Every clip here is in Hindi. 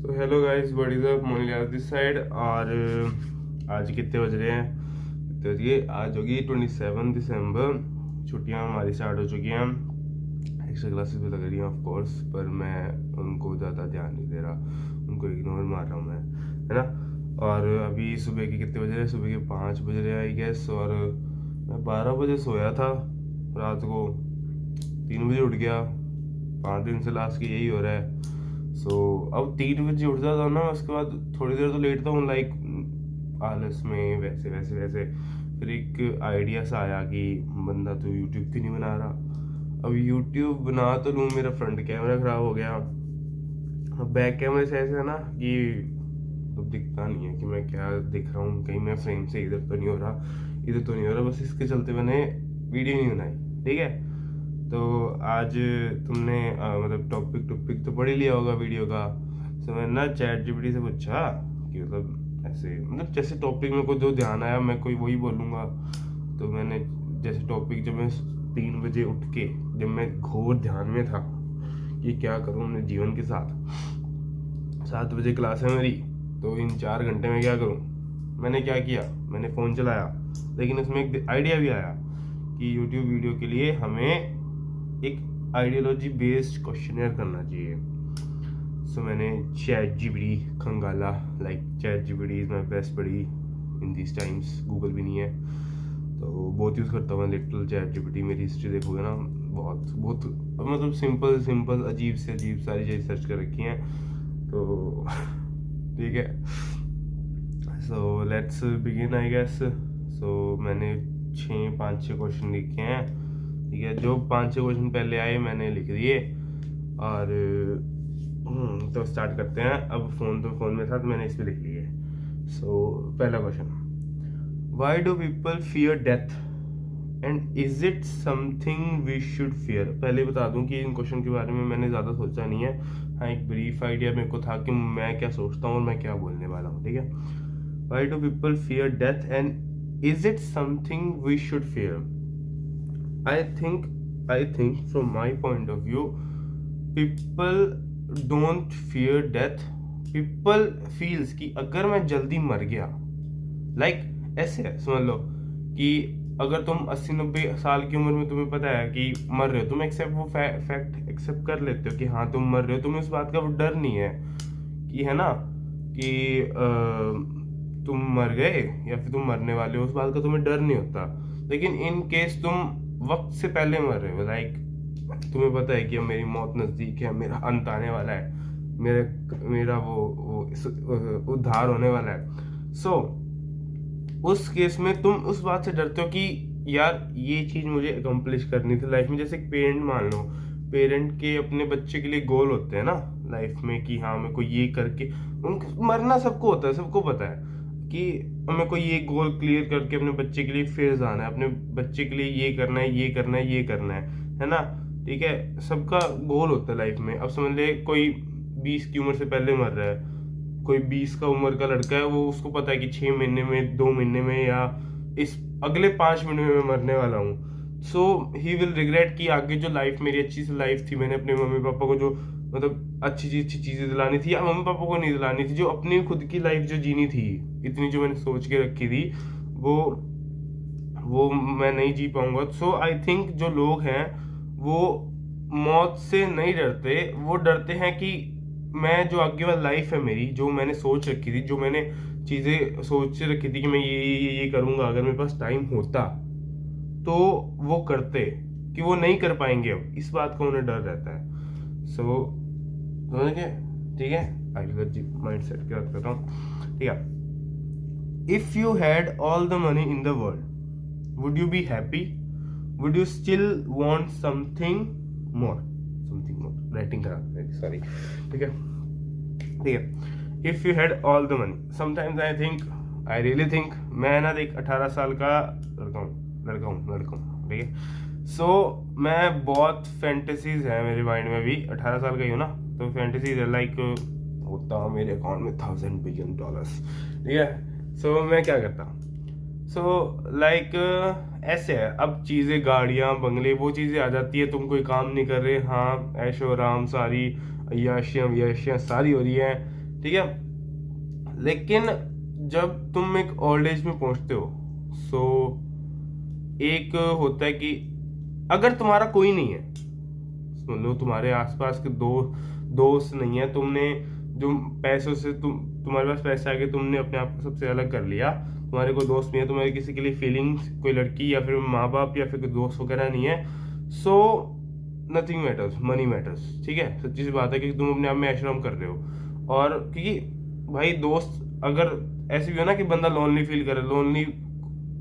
So hello guys, what is up, मोनिलिया दिस साइड। और आज कितने बज रहे हैं? कितने बज गए? आज होगी 27 दिसंबर। छुट्टियां हमारी स्टार्ट हो चुकी हैं। एक्स्ट्रा क्लासेस भी लग रही हैं ऑफ कोर्स, पर मैं उनको ज़्यादा ध्यान नहीं दे रहा, उनको इग्नोर मार रहा हूँ मैं, है ना। और अभी सुबह के कितने बज रहे हैं? सुबह के 5 बज रहे हैं आई गेस। और मैं 12 बजे सोया था रात को, 3 बजे उठ गया। 5 दिन से लास्ट की यही हो रहा है। अब 3 बजे उठ जाता हूँ ना, उसके बाद थोड़ी देर तो लेटता हूँ, लाइक आलस में, वैसे वैसे वैसे। फिर एक आइडिया सा आया कि बंदा तो यूट्यूब क्यों नहीं बना रहा। अब यूट्यूब बना तो लूँ, मेरा फ्रंट कैमरा खराब हो गया। अब बैक कैमरे से ऐसे है ना कि अब दिखता नहीं है कि मैं क्या दिख रहा हूँ, कहीं मैं फ्रेम से इधर तो नहीं हो रहा, इधर तो नहीं हो रहा। बस इसके चलते मैंने वीडियो नहीं बनाई, ठीक है। तो आज तुमने मतलब टॉपिक तो पढ़ ही लिया होगा वीडियो का। तो मैंने ना चैट जीपीटी से पूछा कि मतलब ऐसे, मतलब जैसे टॉपिक में को जो ध्यान आया मैं कोई वही बोलूँगा। तो मैंने जैसे टॉपिक, जब मैं 3 बजे उठ के, जब मैं घोर ध्यान में था कि क्या करूँ अपने जीवन के साथ, 7 बजे क्लास है मेरी, तो इन 4 घंटे में क्या करूँ। मैंने क्या किया, मैंने फ़ोन चलाया, लेकिन उसमें एक आइडिया भी आया कि यूट्यूब वीडियो के लिए हमें एक आइडियोलॉजी बेस्ड क्वेश्चनर करना चाहिए। सो मैंने चैट जीपीटी खंगाला, like ChatGPT is my best buddy in this times. Google भी नहीं है तो बहुत यूज़ करता हूँ मैं लिटिल चैट जीपीटी। मेरी हिस्ट्री देखोगे ना, बहुत बहुत मतलब सिंपल सिंपल अजीब से अजीब सारी चीज़ सर्च कर रखी हैं, तो ठीक है। So let's begin I guess. So मैंने 5-6 क्वेश्चन लिखे हैं, ठीक है। जो 5-6 क्वेश्चन पहले आए मैंने लिख दिए। और तो स्टार्ट करते हैं। अब फ़ोन में था तो मैंने इस पर लिख लिए। सो पहला question, why do people fear death and is it something we should fear. पहले बता दूं कि इन क्वेश्चन के बारे में मैंने ज़्यादा सोचा नहीं है। हाँ, एक ब्रीफ आइडिया मेरे को था कि मैं क्या सोचता हूँ और मैं क्या बोलने वाला हूँ, ठीक है। Why do people fear death and is it something we should fear. I think from my point of view, people don't fear death. People feels कि अगर मैं जल्दी मर गया, like ऐसे है, समझ लो कि अगर तुम 80-90 साल की उम्र में तुम्हें पता है कि मर रहे हो, तुम एक्सेप्ट वो फैक्ट एक्सेप्ट कर लेते हो कि हाँ तुम मर रहे हो, तुम्हें उस बात का वो डर नहीं है कि, है ना, कि तुम मर गए या फिर तुम मरने वाले हो, उस बात का तुम्हें डर नहीं होता। लेकिन इन केस तुम वक्त से पहले मर रहे हो, लाइक तुम्हें पता है कि अब मेरी मौत नज़दीक है, मेरा अंत आने वाला है, मेरा वो उद्धार होने वाला है। सो उस केस में तुम उस बात से डरते हो कि यार ये चीज़ मुझे अकम्प्लिश करनी थी लाइफ में। जैसे एक पेरेंट मान लो, पेरेंट के अपने बच्चे के लिए गोल होते हैं ना लाइफ में कि हाँ मेरे को ये करके, उनको मरना सबको होता है, सबको पता है कि मेरे को ये गोल क्लियर करके अपने बच्चे के लिए फेज आना है, अपने बच्चे के लिए ये करना है, ये करना है, ये करना है ना, ठीक है। सबका गोल होता है लाइफ में। अब समझ ले कोई 20 की उम्र से पहले मर रहा है, कोई 20 का उम्र का लड़का है, वो उसको पता है कि 6 महीने में, 2 महीने में, या इस अगले 5 महीने में मैं मरने वाला हूँ। सो ही विल रिग्रेट कि आगे जो लाइफ मेरी अच्छी सी लाइफ थी, मैंने अपने मम्मी पापा को जो मतलब अच्छी चीज़ें दिलानी थी, या मम्मी पापा को नहीं दिलानी थी, जो अपनी खुद की लाइफ जो जीनी थी, इतनी जो मैंने सोच के रखी थी, वो मैं नहीं जी पाऊंगा। सो आई थिंक जो लोग हैं वो मौत से नहीं डरते, वो डरते हैं कि मैं जो आगे वाली लाइफ है मेरी, जो मैंने सोच रखी थी, जो मैंने चीज़ें सोच रखी थी कि मैं ये करूँगा, अगर मेरे पास टाइम होता तो वो करते, कि वो नहीं कर पाएंगे अब, इस बात का उन्हें डर रहता है। सो समझ गए, ठीक है। आइडियोलॉजी माइंड सेट की बात कर रहा हूँ, ठीक है। If you had all the money in the world, would you be happy, would you still want something more, writing करा सॉरी, ठीक है, ठीक है। If you had all the money, sometimes I really think, मैं ना देख 18 साल का लड़का हूँ, ठीक है। सो मैं बहुत फैंटेसीज है मेरे माइंड में भी, 18 साल का ही हूँ ना, तो फैंटेसीज है लाइक होता मेरे अकाउंट में $1000 बिलियन, ठीक है। सो मैं क्या करता, सो लाइक ऐसे है, अब चीज़ें, गाड़ियाँ, बंगले, वो चीज़ें आ जाती है, तुम कोई काम नहीं कर रहे, हाँ ऐशो आराम सारी अय्याशियाँ सारी हो रही हैं, ठीक है। लेकिन जब तुम एक ओल्ड एज में पहुंचते हो, सो एक होता है कि अगर तुम्हारा कोई नहीं है, मतलब तुम्हारे आसपास के दोस्त नहीं है, तुमने जो पैसों से तुम्हारे पास पैसा आ गया, तुमने अपने आप को सबसे अलग कर लिया, तुम्हारे कोई दोस्त नहीं है, तुम्हारे किसी के लिए फीलिंग्स, कोई लड़की या फिर माँ बाप या फिर कोई दोस्त वगैरह नहीं है, so nothing matters, money matters. ठीक है, सच्ची सी बात है कि तुम अपने आप में ऐशराम कर रहे हो। और क्योंकि भाई दोस्त अगर ऐसे भी हो ना कि बंदा लोनली फील करे, लोनली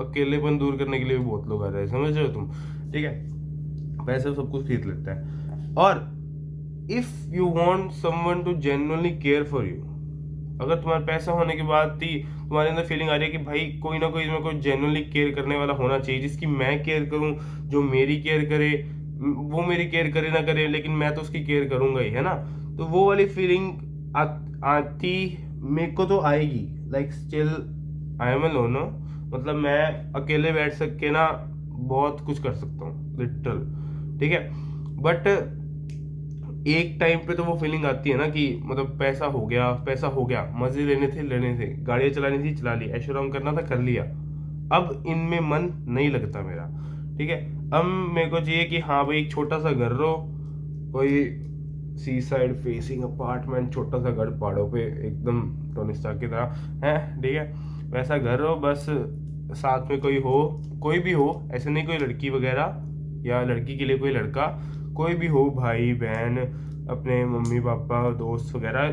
अकेलेपन दूर करने के लिए भी बहुत लोग आ रहे हैं, समझ रहे हो तुम। ठीक है, पैसे सब कुछ खरीद लेता है। और if you want someone to genuinely care for you, अगर तुम्हारा पैसा होने के बाद भी तुम्हारे अंदर फीलिंग आ रही है कि भाई कोई ना कोई इसमें कोई जेन्युइनली केयर करने वाला होना चाहिए, जिसकी मैं केयर करूं, जो मेरी केयर करे, वो मेरी केयर करे ना करे लेकिन मैं तो उसकी केयर करूंगा ही, है ना। तो वो वाली फीलिंग आती मेरे को तो आएगी। Like still I am alone, मतलब मैं अकेले बैठ सक के ना बहुत कुछ कर सकता हूँ लिटरल। ठीक है, बट एक टाइम पे तो वो फीलिंग आती है ना कि मतलब पैसा हो गया, मजे लेने थे, गाड़ियां चलानी थी चला ली, ऐशोआराम करना था कर लिया, अब इनमें मन नहीं लगता मेरा। ठीक है, अब मेरे को चाहिए कि हाँ भाई एक छोटा सा घर हो, कोई सी साइड फेसिंग अपार्टमेंट, छोटा सा घर पहाड़ों पे एकदम टोनी स्टार्क की तरह है। ठीक है, वैसा घर हो, बस साथ में कोई हो, कोई भी हो, ऐसे नहीं कोई लड़की वगैरह या लड़की के लिए कोई लड़का, कोई भी हो, भाई बहन, अपने मम्मी पापा दोस्त वगैरह,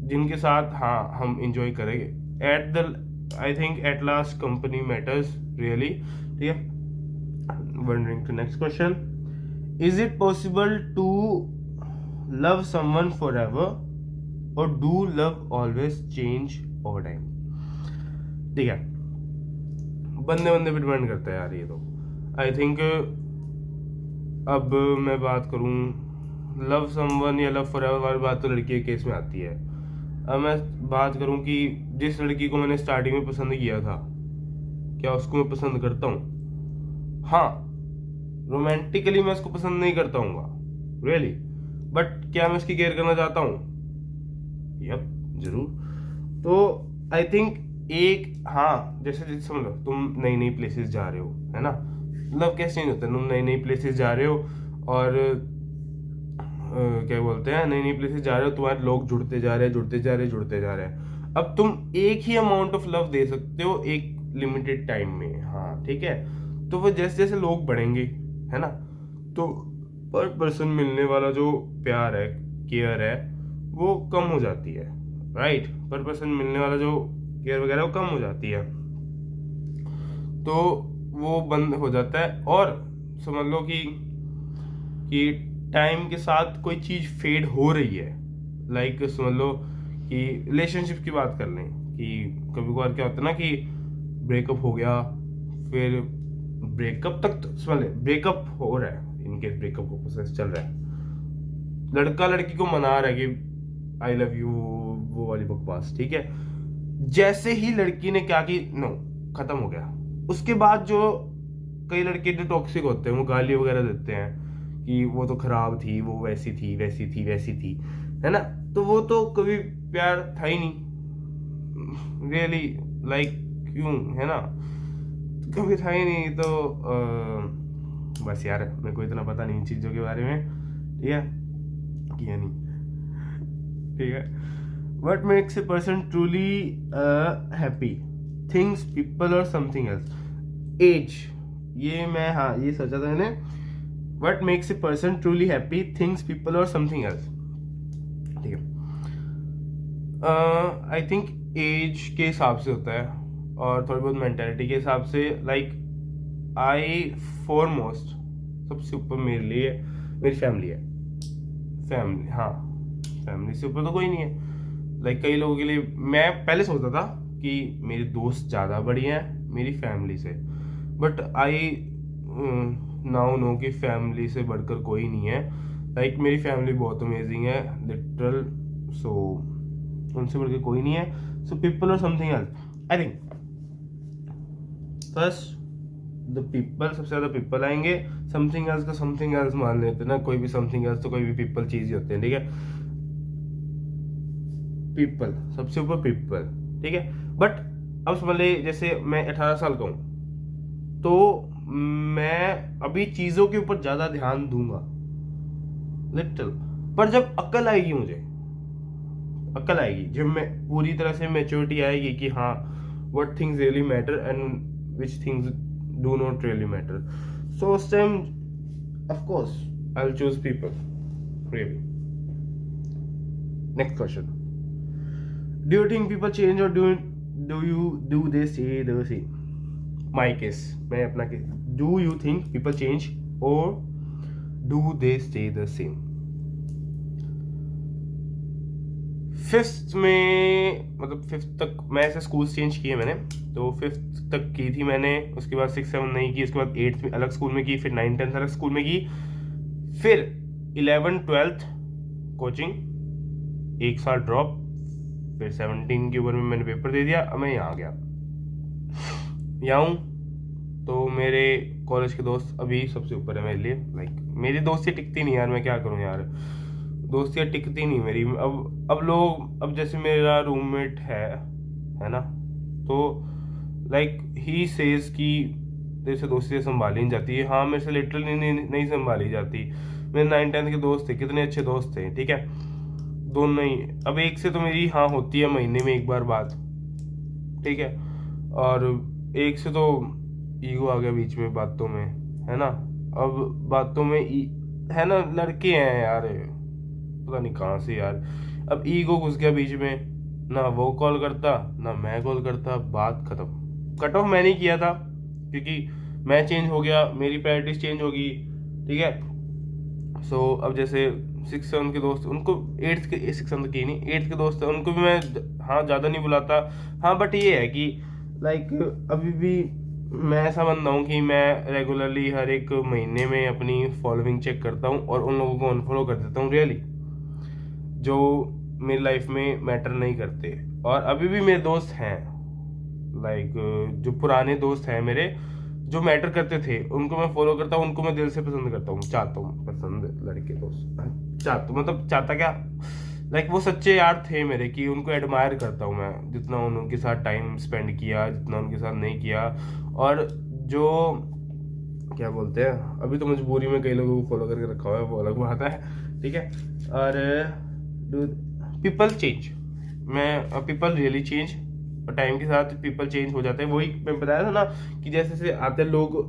जिनके साथ हाँ हम इंजॉय करेंगे। At the I think at last company matters really. ठीक है, wondering to next question, is it possible to love someone for ever और do love always change over time? ठीक है, बंदे बंदे पे डिपेंड करता है यार ये तो। आई थिंक अब मैं बात करूं लव समवन या लव फॉरएवर वाली बात तो लड़की के केस में आती है। अब मैं बात करूं कि जिस लड़की को मैंने स्टार्टिंग में पसंद किया था, क्या उसको मैं पसंद करता हूं? हाँ, रोमांटिकली मैं उसको पसंद नहीं करता हूँ रियली, बट क्या मैं उसकी केयर करना चाहता हूँ? यप, जरूर। तो आई थिंक एक हाँ, जैसे समझ लो तुम नई नई प्लेसेस जा रहे हो, है ना, लव कैसे चेंज होता है, तुम नई नई प्लेसेस जा रहे हो और क्या बोलते हैं, नई नई प्लेसेस जा रहे हो, तुम्हारे लोग जुड़ते जा रहे हैं। अब तुम एक ही अमाउंट ऑफ लव दे सकते हो एक लिमिटेड टाइम में, हाँ ठीक है। तो वो जैसे जैसे लोग बढ़ेंगे, है ना, तो पर पर्सन मिलने वाला जो प्यार है, केयर है, वो कम हो जाती है, राइट। पर पर्सन मिलने वाला जो केयर वगैरह वो कम हो जाती है, तो वो बंद हो जाता है। और समझ लो कि टाइम के साथ कोई चीज फेड हो रही है। लाइक समझ लो कि रिलेशनशिप की बात कर लें कि कभी कभार क्या होता है ना कि ब्रेकअप हो गया, फिर ब्रेकअप तक तो समझ ले ब्रेकअप हो रहा है, इनकेस ब्रेकअप का प्रोसेस चल रहा है, लड़का लड़की को मना रहा है कि आई लव यू, वो वाली बकवास, ठीक है। जैसे ही लड़की ने क्या की, नो, खत्म हो गया। उसके बाद जो कई लड़के जो टॉक्सिक होते हैं वो गाली वगैरह देते हैं कि वो तो खराब थी, वो वैसी थी, है ना। तो वो तो कभी प्यार था ही नहीं रियली, लाइक क्यों, है ना, कभी था ही नहीं। तो बस यार मेरे को इतना पता नहीं इन चीज़ों के बारे में, ठीक है, किया नहीं, ठीक है। What makes a person truly happy? Things, people or something else? Age, ये मैं हाँ ये सोचा था मैंने। What makes a person truly happy? Things, people or something else? ठीक है, I think एज के हिसाब से होता है और थोड़ी बहुत मेंटेलिटी के हिसाब से। लाइक आई फॉरमोस्ट सबसे ऊपर मेरे लिए मेरी फैमिली है। फैमिली, हाँ, फैमिली से ऊपर तो कोई नहीं है। लाइक कई लोगों के लिए मैं पहले सोचता था कि मेरे दोस्त ज़्यादा बढ़िया हैं मेरी फैमिली से, बट आई नाउ नो कि फैमिली से बढ़कर कोई नहीं है। लाइक मेरी फैमिली बहुत अमेजिंग है लिटरल, सो उनसे बढ़कर कोई नहीं है। सो पीपल और something else, I think first the people, सबसे ज़्यादा पीपल आएंगे। समथिंग एल्स का समथिंग एल्स मान लेते हैं ना, कोई भी समथिंग एल्स तो कोई भी पीपल चीज़ ही होते हैं, ठीक है। पीपल, सबसे ऊपर पीपल, ठीक है। बट अब समझ ले जैसे मैं 18 साल का हूं तो मैं अभी चीजों के ऊपर ज्यादा ध्यान दूंगा लिटिल, पर जब अक्ल आएगी, मुझे अक्ल आएगी, जब मैं पूरी तरह से मैच्योरिटी आएगी कि हाँ what things really matter and which things do not really matter, so उस time of course I will choose people really. Next question, do you think people change or do they stay the same? My case, मैं अपना case, do you think people change or do they stay the same? Fifth में, मतलब फिफ्थ तक मैं ऐसे स्कूल चेंज किए मैंने, तो फिफ्थ तक की थी मैंने, उसके बाद 6 7 नहीं की, उसके बाद 8th में अलग स्कूल में की, फिर 9 10th अलग स्कूल में की, फिर 11 12th कोचिंग, 1 साल ड्रॉप, फिर 17 की उम्र में मैंने पेपर दे दिया, अब मैं यहाँ आ गया। यहाँ हूँ तो मेरे कॉलेज के दोस्त अभी सबसे ऊपर है मेरे लिए, लाइक मेरी दोस्ती टिकती नहीं यार, मैं क्या करूँ यार, दोस्तियाँ टिकती नहीं मेरी। अब लोग, अब जैसे मेरा रूममेट है ना, तो लाइक ही सेज कि तेरे से दोस्ती संभाली नहीं जाती है। हाँ, मेरे से लिटरली नहीं संभाली जाती। मेरे 9 10th के दोस्त थे, कितने अच्छे दोस्त थे, ठीक है, दोनों ही। अब एक से तो मेरी हाँ होती है महीने में एक बार बात, ठीक है, और एक से तो ईगो आ गया बीच में बातों में, है ना। अब बातों में है ना, लड़के हैं यार, पता नहीं कहाँ से यार, अब ईगो घुस गया बीच में, ना वो कॉल करता ना मैं कॉल करता, बात खत्म। कट ऑफ मैंने किया था क्योंकि मैं चेंज हो गया, मेरी प्रायोरिटीज चेंज होगी, ठीक है। सो अब जैसे 6 7 के दोस्त, उनको 8th के 6 7 की नहीं 8th के दोस्त है, उनको भी मैं हाँ ज़्यादा नहीं बुलाता। हाँ, बट ये है कि लाइक अभी भी मैं ऐसा बंदा हूँ कि मैं रेगुलरली हर एक महीने में अपनी फॉलोइंग चेक करता हूँ और उन लोगों को अनफॉलो कर देता हूँ रियली, जो मेरी लाइफ में मैटर नहीं करते। और अभी भी मेरे दोस्त हैं, लाइक जो पुराने दोस्त हैं मेरे, जो मैटर करते थे, उनको मैं फॉलो करता हूँ, उनको मैं दिल से पसंद करता हूँ, चाहता हूँ पसंद लड़के दोस्त, चाहता मतलब चाहता क्या, लाइक वो सच्चे यार थे मेरे, कि उनको एडमायर करता हूँ मैं, जितना उनके साथ टाइम स्पेंड किया, जितना उनके साथ नहीं किया। और जो क्या बोलते हैं, अभी तो मजबूरी में कई लोगों को फॉलो करके रखा हुआ है, वो अलग बात है, ठीक है। और पीपल चेंज, मैं पीपल रियली चेंज, और टाइम के साथ पीपल चेंज हो जाते हैं। वही मैं बताया था ना कि जैसे जैसे आते लोग,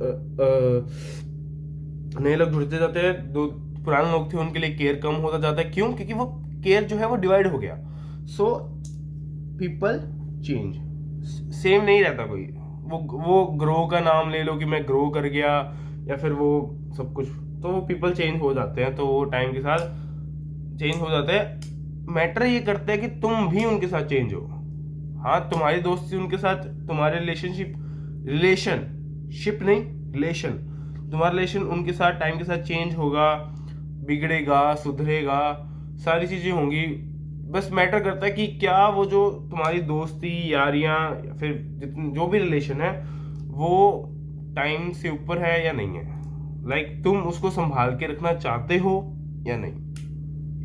नए लोग जुड़ते जाते हैं, दो पुराने लोग थे उनके लिए केयर कम होता जाता है। क्यों? क्योंकि वो केयर जो है वो डिवाइड हो गया। सो पीपल चेंज, सेम नहीं रहता कोई। वो ग्रो का नाम ले लो कि मैं ग्रो कर गया, या फिर वो सब कुछ, तो वो पीपल चेंज हो जाते हैं, तो वो टाइम के साथ चेंज हो जाते हैं। मैटर ये करता है कि तुम भी उनके साथ चेंज हो। हाँ, तुम्हारी दोस्ती उनके साथ, तुम्हारे रिलेशनशिप नहीं, रिलेशन, तुम्हारा रिलेशन उनके साथ टाइम के साथ चेंज होगा, बिगड़ेगा, सुधरेगा, सारी चीजें होंगी। बस मैटर करता है कि क्या वो जो तुम्हारी दोस्ती, यारियां, या फिर जितने जो भी रिलेशन है, वो टाइम से ऊपर है या नहीं है। लाइक तुम उसको संभाल के रखना चाहते हो या नहीं।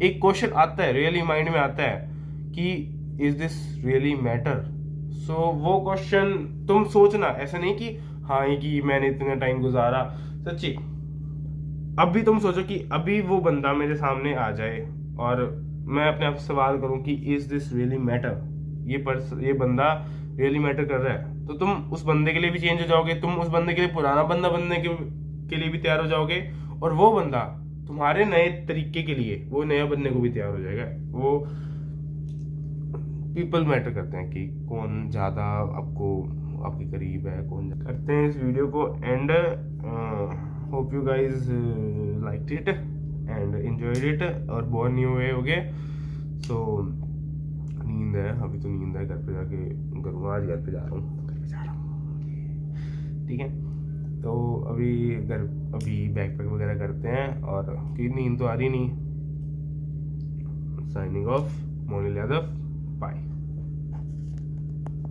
एक क्वेश्चन आता है, रियली माइंड में आता है कि इज दिस रियली मैटर। सो वो क्वेश्चन तुम सोचना, ऐसा नहीं कि हाँ कि मैंने इतना टाइम गुजारा, सच्ची अभी तुम सोचो कि अभी वो बंदा मेरे सामने आ जाए और मैं अपने आप से सवाल करूं कि इज दिस रियली मैटर, ये बंदा रियली मैटर कर रहा है, तो तुम उस बंदे के लिए भी चेंज हो जाओगे, तुम उस बंदे के लिए पुराना बंदा बनने के लिए भी तैयार हो जाओगे, और वो बंदा तुम्हारे नए तरीके के लिए, वो नया बनने को भी तैयार हो जाएगा। वो पीपल मैटर करते हैं कि कौन ज्यादा आपके करीब है, कौन करते हैं। इस वीडियो को and hope you guys liked it and enjoyed it, और बहुत न्यू वे हो गए। सो नींद है, अभी तो नींद है, घर पे जाके करूँगा, आज घर पे जा रहा हूँ, ठीक है। तो अभी बैकपैक वगैरह करते हैं, और कि नींद तो आ रही नहीं। Signing off, Monil Yadav.